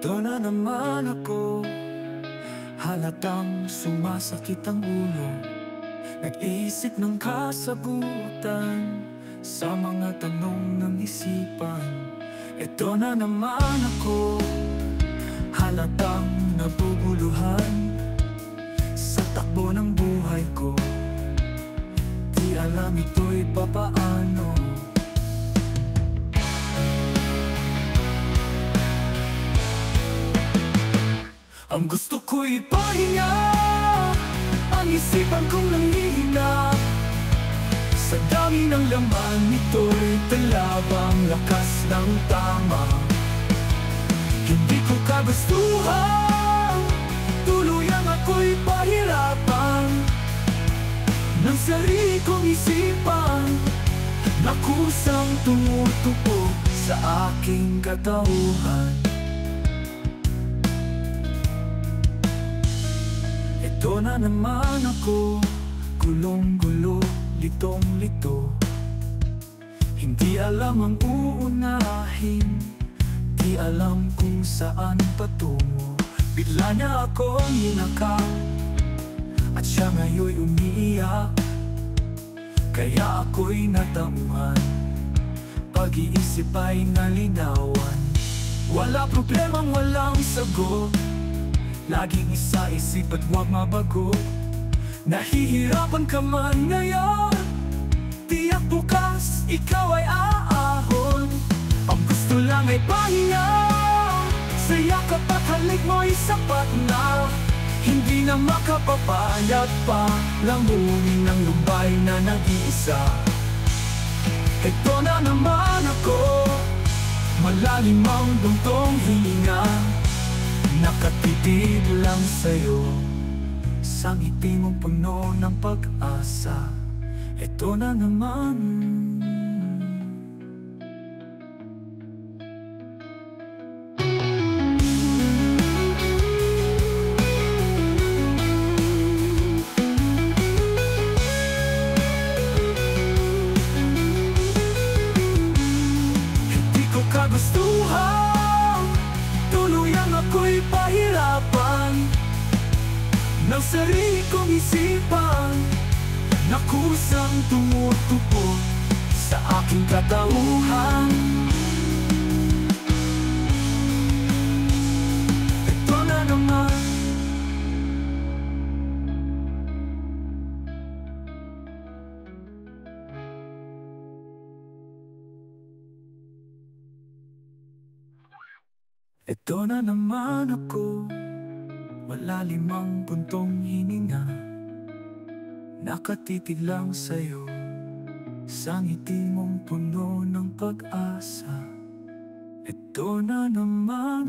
Ito na naman ako, halatang sumasakit ang ulo. Nag-iisip ng kasagutan sa mga tanong ng isipan. Ito na naman ako, halatang nabubuluhan sa takbo ng buhay ko. Di alam ito'y papaano. Ang gusto ko'y pahinga, ang isipan kong nanghihina. Sa dami ng laman nito'y talabang lakas ng tama. Hindi ko kagustuhan, tuluyang ako'y pahirapan ng sarili kong isipan na kusang tumutupo sa aking katauhan. Ito na naman ako, gulong-gulo, litong-lito. Hindi alam ang uunahin, di alam kung saan patungo. Bigla niya akong hinakap, at siya ngayon'y umiiyak. Kaya ako'y natauhan, pag-iisip ay nalinawan. Wala problemang walang sagot, laging isa-isip at huwag mabago. Nahihirapan ka man ngayon, tiyak bukas ikaw ay aahon. Ang gusto lang ay pahinga, sa yakap at halik mo'y sapat na. Hindi na makapapayat pa, lambunin ng lumbay na nag-iisa. Ito na naman ako, malalim ang buntong hininga. Nakatitig lang sa'yo, sa ngiti mong puno ng pag-asa. Ito na naman. Hindi ko kagustuhan, tuluyang ako'y pahirapan ng sarili kong isipan na kusang tumutupo sa aking katauhan. Ito na naman. Ito na naman ako, malalim ang buntong hininga. Nakatitig lang sa'yo, sa ngiti mong puno ng pag-asa. Ito na naman.